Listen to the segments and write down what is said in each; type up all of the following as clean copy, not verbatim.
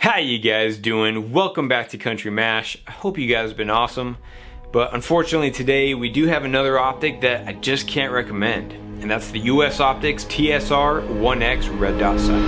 How you guys doing? Welcome back to Country Mash. I hope you guys have been awesome, but unfortunately today we do have another optic that I just can't recommend, and that's the US Optics TSR-1X red dot sight.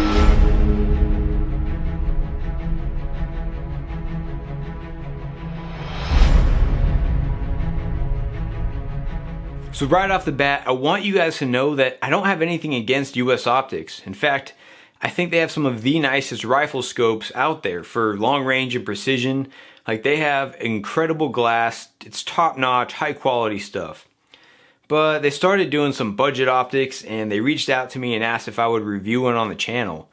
So right off the bat, I want you guys to know that I don't have anything against US Optics. In fact, I think they have some of the nicest rifle scopes out there for long range and precision. Like, they have incredible glass, it's top notch, high quality stuff. But they started doing some budget optics and they reached out to me and asked if I would review one on the channel.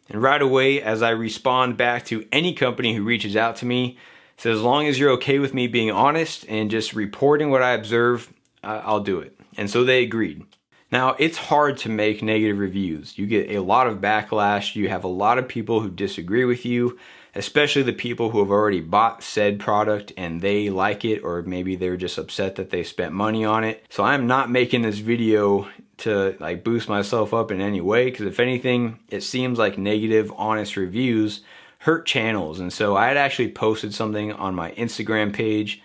And right away, as I respond back to any company who reaches out to me, so as long as you're okay with me being honest and just reporting what I observe, I'll do it. And so they agreed. Now, it's hard to make negative reviews. You get a lot of backlash. You have a lot of people who disagree with you, especially the people who have already bought said product and they like it, or maybe they're just upset that they spent money on it. So I'm not making this video to like boost myself up in any way, because if anything, it seems like negative, honest reviews hurt channels. And so I had actually posted something on my Instagram page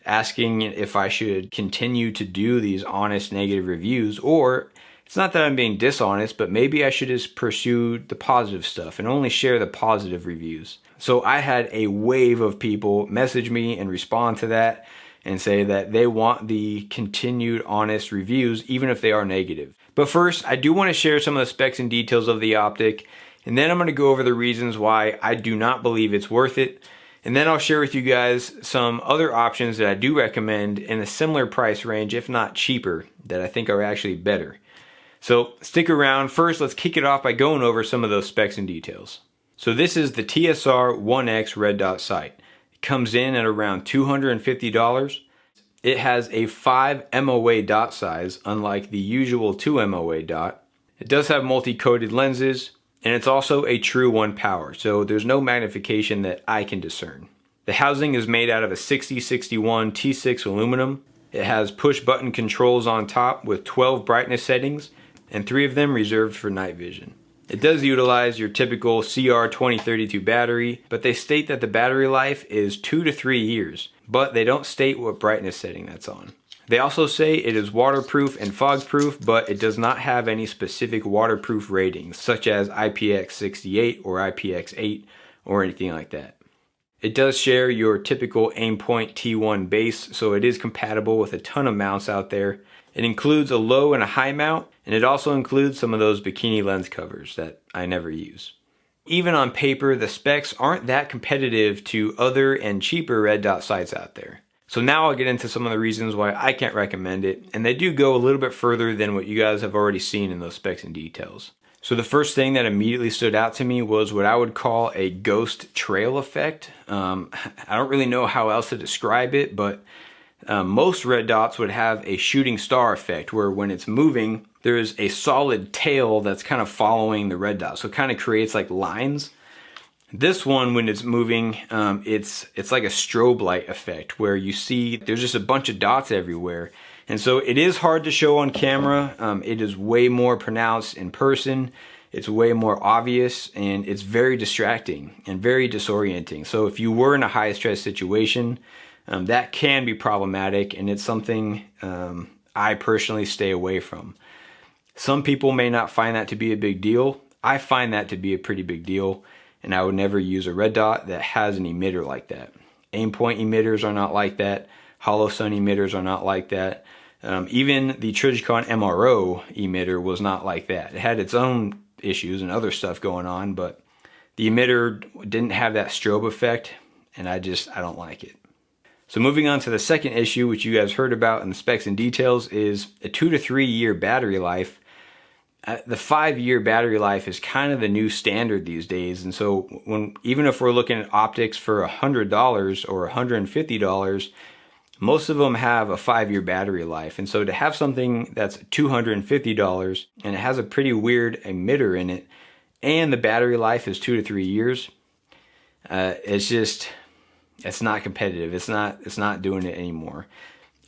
asking if I should continue to do these honest negative reviews, or it's not that I'm being dishonest, but maybe I should just pursue the positive stuff and only share the positive reviews. So I had a wave of people message me and respond to that and say that they want the continued honest reviews even if they are negative. But first, I do want to share some of the specs and details of the optic, and then I'm going to go over the reasons why I do not believe it's worth it. And then I'll share with you guys some other options that I do recommend in a similar price range, if not cheaper, that I think are actually better. So stick around. First, let's kick it off by going over some of those specs and details. So this is the TSR-1X red dot sight. It comes in at around $250. It has a 5 MOA dot size, unlike the usual 2 MOA dot. It does have multi-coated lenses, and it's also a true 1 power, so there's no magnification that I can discern. The housing is made out of a 6061 T6 aluminum. It has push button controls on top with 12 brightness settings, and 3 of them reserved for night vision. It does utilize your typical CR2032 battery, but they state that the battery life is 2 to 3 years, but they don't state what brightness setting that's on. They also say it is waterproof and fog-proof, but it does not have any specific waterproof ratings, such as IPX68 or IPX8 or anything like that. It does share your typical Aimpoint T1 base, so it is compatible with a ton of mounts out there. It includes a low and a high mount, and it also includes some of those bikini lens covers that I never use. Even on paper, the specs aren't that competitive to other and cheaper red dot sights out there. So now I'll get into some of the reasons why I can't recommend it, and they do go a little bit further than what you guys have already seen in those specs and details. So the first thing that immediately stood out to me was what I would call a ghost trail effect. I don't really know how else to describe it, but most red dots would have a shooting star effect, where when it's moving, there's a solid tail that's kind of following the red dot. So it kind of creates like lines. This one, when it's moving, it's like a strobe light effect, where you see there's just a bunch of dots everywhere. And so it is hard to show on camera. It is way more pronounced in person. It's way more obvious, and it's very distracting and very disorienting. So if you were in a high stress situation, that can be problematic, and it's something I personally stay away from. Some people may not find that to be a big deal. I find that to be a pretty big deal. And I would never use a red dot that has an emitter like that. Aimpoint emitters are not like that. Holosun emitters are not like that. Even the Trijicon MRO emitter was not like that. It had its own issues and other stuff going on, but the emitter didn't have that strobe effect, and I don't like it. So moving on to the second issue, which you guys heard about in the specs and details, is a 2 to 3 year battery life. The 5-year battery life is kind of the new standard these days, and so even if we're looking at optics for $100 or $150, most of them have a 5-year battery life. And so to have something that's $250 and it has a pretty weird emitter in it, and the battery life is 2 to 3 years, it's not competitive. It's not doing it anymore.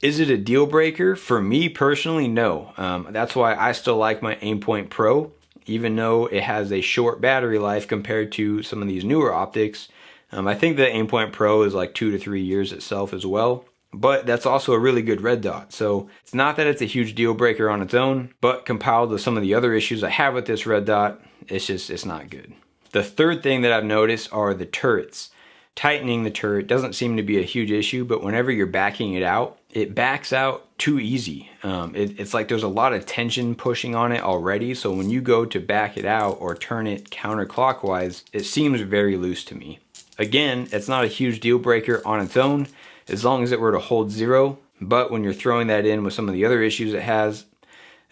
Is it a deal breaker? For me personally, no. That's why I still like my Aimpoint Pro. even though it has a short battery life compared to some of these newer optics. I think the Aimpoint Pro is like 2 to 3 years itself as well, but that's also a really good red dot. So it's not that it's a huge deal breaker on its own, but compiled with some of the other issues I have with this red dot, it's not good. The third thing that I've noticed are the turrets. Tightening the turret doesn't seem to be a huge issue, but whenever you're backing it out, it backs out too easy. It's like there's a lot of tension pushing on it already, so when you go to back it out or turn it counterclockwise, it seems very loose to me. Again, it's not a huge deal breaker on its own, as long as it were to hold zero, but when you're throwing that in with some of the other issues it has,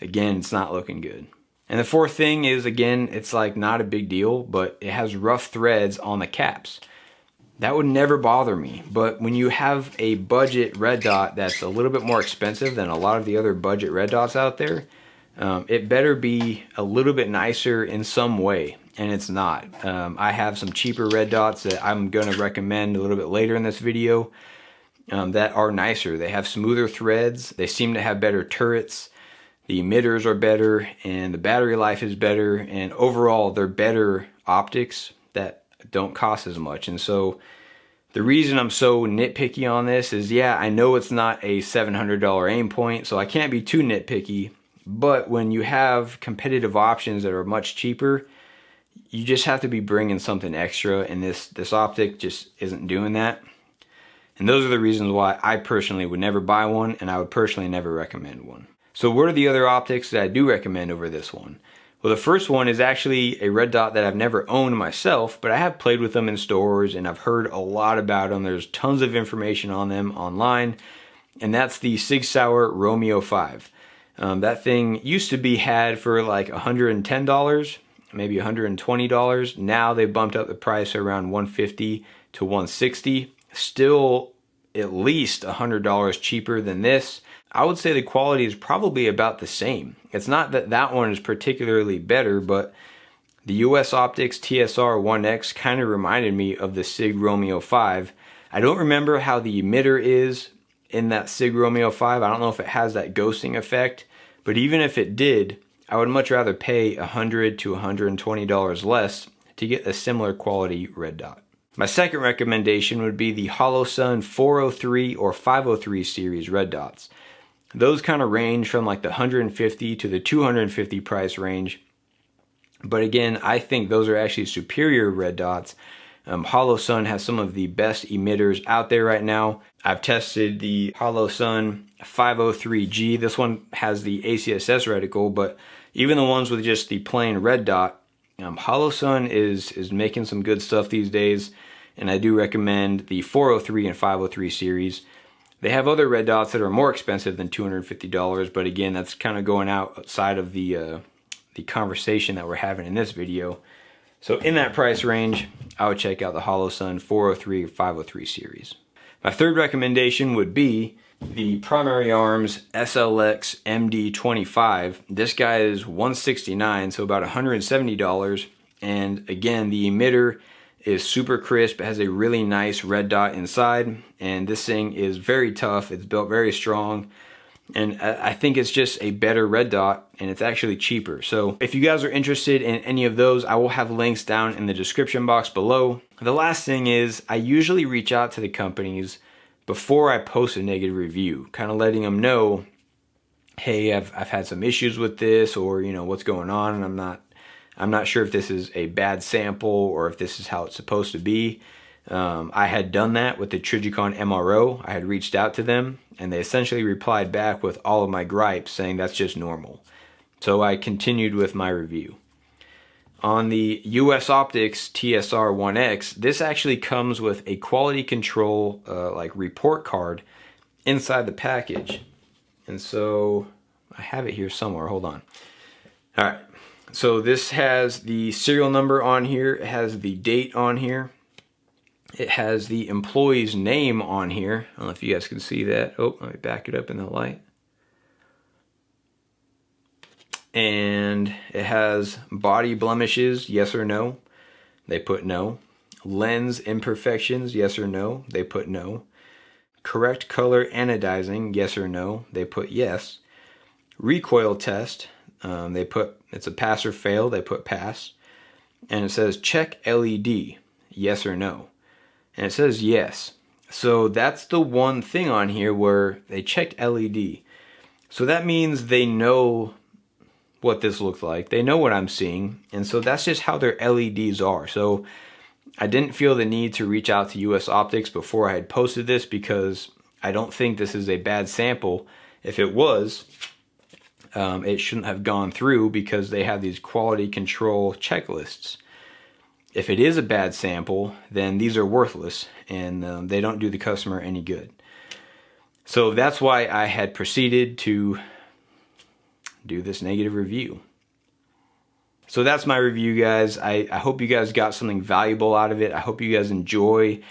again, it's not looking good. And the fourth thing is, again, it's like not a big deal, but it has rough threads on the caps. That would never bother me, but when you have a budget red dot that's a little bit more expensive than a lot of the other budget red dots out there, it better be a little bit nicer in some way, and it's not. I have some cheaper red dots that I'm going to recommend a little bit later in this video that are nicer. They have smoother threads, they seem to have better turrets, the emitters are better, and the battery life is better, and overall they're better optics that don't cost as much. And so the reason I'm so nitpicky on this is, yeah, I know it's not a $700 Aimpoint, so I can't be too nitpicky, but when you have competitive options that are much cheaper, you just have to be bringing something extra, and this optic just isn't doing that. And those are the reasons why I personally would never buy one, and I would personally never recommend one. So what are the other optics that I do recommend over this one? Well, the first one is actually a red dot that I've never owned myself, but I have played with them in stores and I've heard a lot about them. There's tons of information on them online, and that's the Sig Sauer Romeo5. That thing used to be had for like $110, maybe $120. Now they bumped up the price around $150 to $160. Still at least $100 cheaper than this. I would say the quality is probably about the same. It's not that that one is particularly better, but the US Optics TSR-1X kind of reminded me of the Sig Romeo5. I don't remember how the emitter is in that Sig Romeo5. I don't know if it has that ghosting effect, but even if it did, I would much rather pay $100 to $120 less to get a similar quality red dot. My second recommendation would be the Holosun 403 or 503 series red dots. Those kind of range from like the $150 to the $250 price range. But again, I think those are actually superior red dots. Holosun has some of the best emitters out there right now. I've tested the Holosun 503G. This one has the ACSS reticle, but even the ones with just the plain red dot, Holosun is making some good stuff these days, and I do recommend the 403 and 503 series. They have other red dots that are more expensive than $250, but again, that's kind of going outside of the conversation that we're having in this video. So in that price range, I would check out the Holosun 403 or 503 series. My third recommendation would be the Primary Arms SLX MD25. This guy is $169, so about $170. And again, the emitter is super crisp. It has a really nice red dot inside, and this thing is very tough. It's built very strong, and I think it's just a better red dot, and it's actually cheaper. So if you guys are interested in any of those, I will have links down in the description box below. The last thing is, I usually reach out to the companies before I post a negative review, kind of letting them know, hey, I've had some issues with this, or you know, what's going on, and I'm not sure if this is a bad sample or if this is how it's supposed to be. I had done that with the Trijicon MRO. I had reached out to them, and they essentially replied back with all of my gripes, saying that's just normal. So I continued with my review. On the US Optics TSR-1X, this actually comes with a quality control like report card inside the package. And so I have it here somewhere. Hold on. All right. So this has the serial number on here. It has the date on here. It has the employee's name on here. I don't know if you guys can see that. Oh, let me back it up in the light. And it has body blemishes, yes or no. They put no. Lens imperfections, yes or no. They put no. Correct color anodizing, yes or no. They put yes. Recoil test, they It's a pass or fail. They put pass. And it says check LED, yes or no. And it says yes. So that's the one thing on here where they checked LED. So that means they know what this looks like. They know what I'm seeing. And so that's just how their LEDs are. So I didn't feel the need to reach out to US Optics before I had posted this because I don't think this is a bad sample. If it was, it shouldn't have gone through because they have these quality control checklists. If it is a bad sample, then these are worthless and they don't do the customer any good. So that's why I had proceeded to do this negative review. So that's my review, guys. I hope you guys got something valuable out of it. I hope you guys enjoy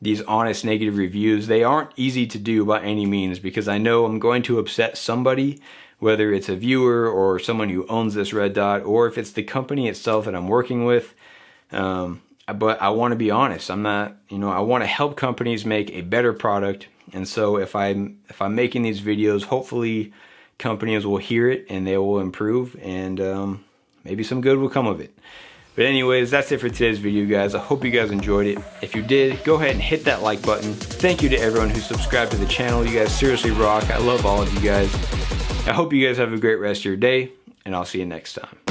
these honest negative reviews. They aren't easy to do by any means because I know I'm going to upset somebody, whether it's a viewer or someone who owns this red dot, or if it's the company itself that I'm working with. But I want to be honest. I'm not, I want to help companies make a better product. And so if I'm making these videos, hopefully companies will hear it and they will improve, and maybe some good will come of it. But anyways, that's it for today's video, guys. I hope you guys enjoyed it. If you did, go ahead and hit that like button. Thank you to everyone who subscribed to the channel. You guys seriously rock. I love all of you guys. I hope you guys have a great rest of your day, and I'll see you next time.